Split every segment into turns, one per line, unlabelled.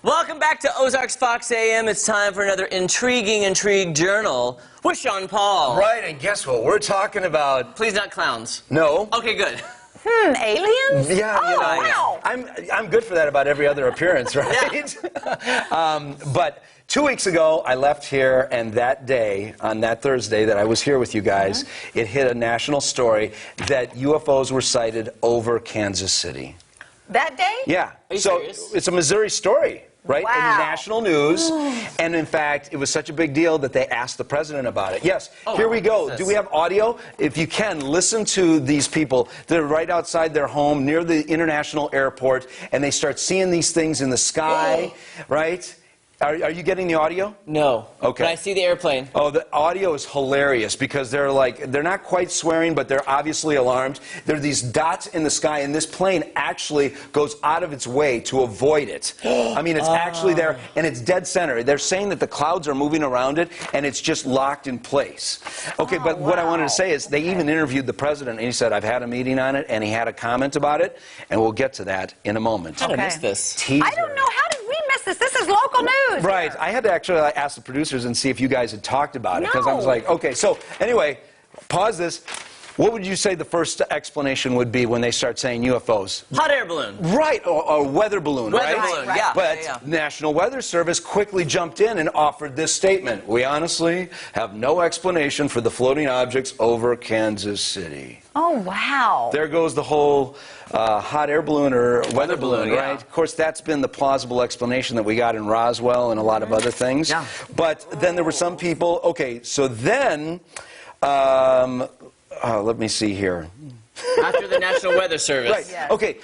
Welcome back to Ozarks Fox AM. It's time for another intriguing Intrigue Journal with Sean Paul.
Right, and guess what? We're talking about...
Please not clowns.
No.
Okay, good.
Aliens?
Yeah,
oh,
you know,
wow.
I'm good for that about every other appearance, right?
Yeah.
But 2 weeks ago, I left here, and that day, on that Thursday that I was here with you guys, it hit a national story that UFOs were sighted over Kansas City.
That day?
Yeah.
Are you
so
serious?
it's a Missouri story. Right?
Wow.
In national news. And in fact, it was such a big deal that they asked the president about it. Yes, here we go. Do we have audio? If you can, listen to these people. They're right outside their home near the international airport, and they start seeing these things in the sky, right? Are you getting the audio?
No.
Okay.
But I see the airplane.
Oh, the audio is hilarious because they're not quite swearing, but they're obviously alarmed. There are these dots in the sky, and this plane actually goes out of its way to avoid it. I mean, it's actually there, and it's dead center. They're saying that the clouds are moving around it, and it's just locked in place. Okay, but what I wanted to say is they even interviewed the president, and he said, I've had a meeting on it, and he had a comment about it, and we'll get to that in a moment.
How did I miss this?
Teaser.
I don't know. How did we miss this? This is local news.
Right.
Here.
I had to actually ask the producers and see if you guys had talked about it, because I was
No.
like, okay, so anyway, pause this. What would you say the first explanation would be when they start saying UFOs?
Hot air balloon.
Right, or weather balloon,
Weather
right?
balloon,
Right.
yeah.
But
yeah.
National Weather Service quickly jumped in and offered this statement. We honestly have no explanation for the floating objects over Kansas City.
Oh, wow.
There goes the whole hot air balloon or weather balloon,
balloon,
right?
yeah.
Of course, that's been the plausible explanation that we got in Roswell and a lot of other things.
Yeah.
But then there were some people, okay, so then, let me see here.
After the National Weather Service.
Right,
Yes.
okay.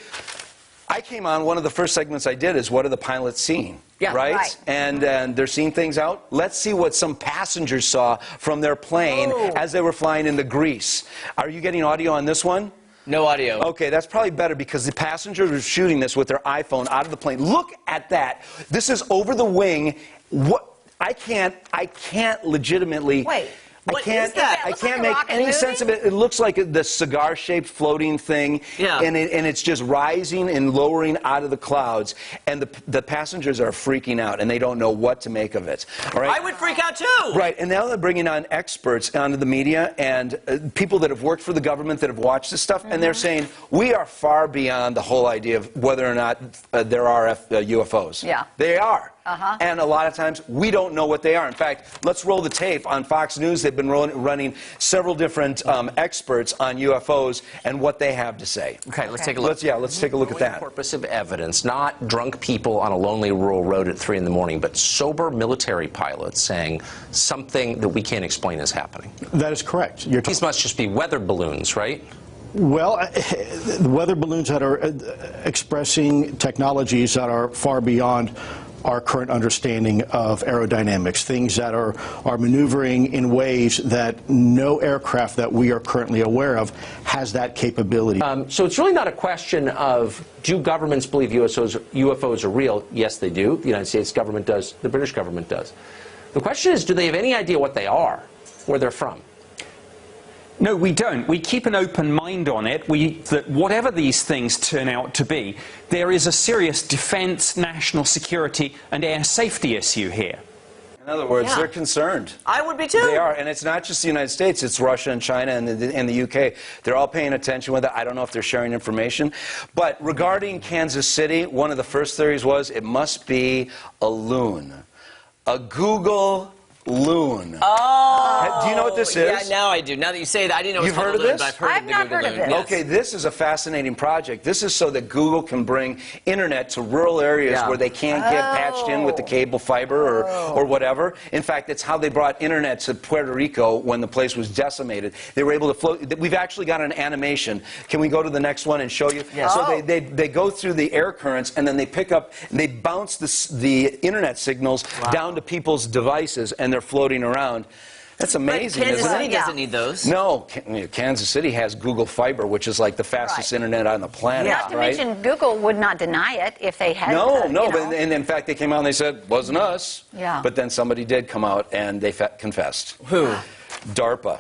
I came on, one of the first segments I did is what are the pilots seeing?
Yeah.
Right? And they're seeing things out. Let's see what some passengers saw from their plane as they were flying into Greece. Are you getting audio on this one?
No audio.
Okay, that's probably better because the passengers were shooting this with their iPhone out of the plane. Look at that. This is over the wing. What? I can't legitimately...
Wait.
What is that?
I
It looks
can't
like a
make
rocket
any
moving?
sense of it. It looks like the cigar-shaped floating thing,
Yeah.
and it's just rising and lowering out of the clouds. And the passengers are freaking out, and they don't know what to make of it. All right?
I would freak out too.
Right, and now they're bringing on experts onto the media and people that have worked for the government that have watched this stuff, and they're saying we are far beyond the whole idea of whether or not there are UFOs.
Yeah.
They are. And a lot of times we don't know what they are. In fact, let's roll the tape. On Fox News, they've been running several different experts on UFOs and what they have to say.
Okay, let's take a look.
Let's take a look at that.
Corpus of evidence, not drunk people on a lonely rural road at 3 in the morning, but sober military pilots saying something that we can't explain is happening.
That is correct.
These must just be weather balloons, right?
Well, the weather balloons that are expressing technologies that are far beyond our current understanding of aerodynamics, things that are maneuvering in ways that no aircraft that we are currently aware of has that capability.
So it's really not a question of do governments believe UFOs are real? Yes, they do. The United States government does. The British government does. The question is, do they have any idea what they are, where they're from?
No, we don't. We keep an open mind on it. That whatever these things turn out to be, there is a serious defense, national security, and air safety issue here.
In other words,
Yeah.
they're concerned.
I would be too.
They are, and it's not just the United States, it's Russia and China and the UK. They're all paying attention with it. I don't know if they're sharing information. But regarding Kansas City, one of the first theories was it must be a loon. A Google loon.
Oh.
Do you know what this is?
Yeah, now I do. Now that you say that, I didn't know it was
You've
called
heard of
a loon,
this?
but I've heard
I've
of the
not
Google
heard of
loon.
this.
Yes.
Okay, this is a fascinating project. This is so that Google can bring internet to rural areas where they can't get patched in with the cable fiber or whatever. In fact, it's how they brought internet to Puerto Rico when the place was decimated. They were able to float. We've actually got an animation. Can we go to the next one and show you?
Yes.
So they go through the air currents, and then they pick up, they bounce the internet signals down to people's devices, and they're floating around. That's amazing,
But Kansas
isn't
City
it?
doesn't need those.
No, Kansas City has Google Fiber, which is like the fastest internet on the planet,
Not to
right?
mention, Google would not deny it if they had.
No,
you know.
but and in fact, they came out and they said, wasn't us.
Yeah.
But then somebody did come out and they confessed.
Who?
DARPA.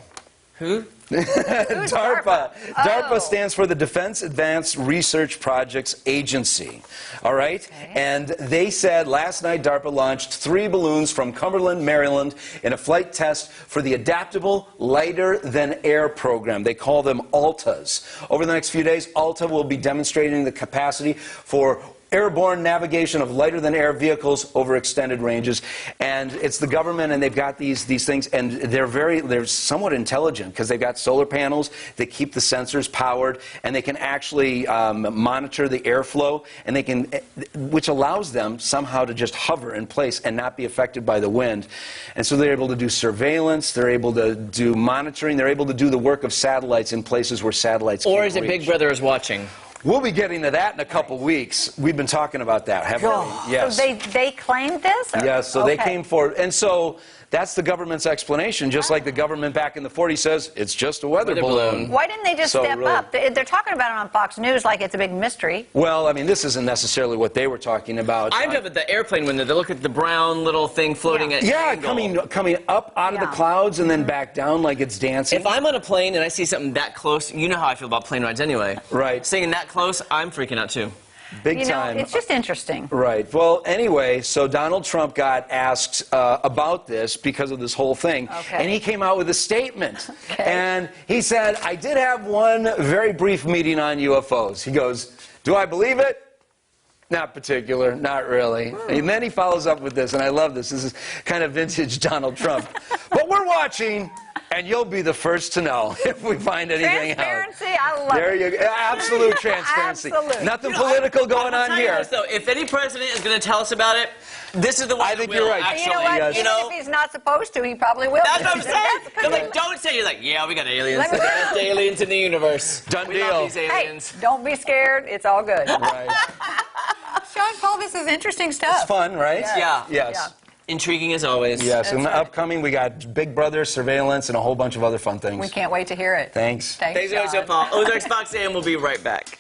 Who?
DARPA.
Oh.
DARPA stands for the Defense Advanced Research Projects Agency. All right?
Okay.
And they said last night DARPA launched 3 balloons from Cumberland, Maryland in a flight test for the Adaptable Lighter Than Air program. They call them ALTAs. Over the next few days, ALTA will be demonstrating the capacity for airborne navigation of lighter-than-air vehicles over extended ranges. And it's the government, and they've got these things, and they're somewhat intelligent because they've got solar panels that keep the sensors powered, and they can actually monitor the airflow, and they can, which allows them somehow to just hover in place and not be affected by the wind. And so they're able to do surveillance, they're able to do monitoring, they're able to do the work of satellites in places where satellites can't
Or is it
reach.
Big Brother is watching?
We'll be getting to that in a couple weeks. We've been talking about that, haven't we? Yes.
So they claimed this? Or?
Yes, so they
Okay.
came forward. And so that's the government's explanation, just like the government back in the 40s says, it's just a weather balloon.
Why didn't they just
So
step
really-
up? They're talking about it on Fox News like it's a big mystery.
Well, I mean, this isn't necessarily what they were talking about.
I'm talking about the airplane window. They look at the brown little thing floating at an
Yeah,
angle.
coming up out of the
Yeah.
clouds and then back down like it's dancing.
If I'm on a plane and I see something that close, you know how I feel about plane rides anyway.
Right.
Seeing that close, I'm freaking out too.
Big
You know,
time.
it's just interesting.
Right. Well, anyway, so Donald Trump got asked about this because of this whole thing.
Okay.
And he came out with a statement.
Okay.
And he said, I did have one very brief meeting on UFOs. He goes, do I believe it? Not particular, not really. And then he follows up with this, and I love this. This is kind of vintage Donald Trump. But we're watching, and you'll be the first to know if we find anything out.
Transparency, I love
There
it.
you go. Absolute transparency.
Absolute.
Nothing political going
I'll
on
tell you
here.
this, though, if any president is going to tell us about it, this is the one
I
that
think
will,
you're right.
Actually,
You know what?
yes.
Even
You know,
if he's not supposed to, he probably will.
that's what I'm saying.
That's
They're like, don't say. You're like, yeah, we got aliens.
Let me-
The best aliens in the universe.
Done
we
deal.
love these
Hey,
aliens.
don't be scared. It's all good.
Right.
Sean Paul, this is interesting stuff.
It's fun, right?
Yeah.
Yes.
Intriguing as always.
Yes. And
right.
upcoming, we got Big Brother, surveillance, and a whole bunch of other fun things.
We can't wait to hear it.
Thanks.
Thanks so much,
Sean.
Paul. Ozarks Fox AM will be right back.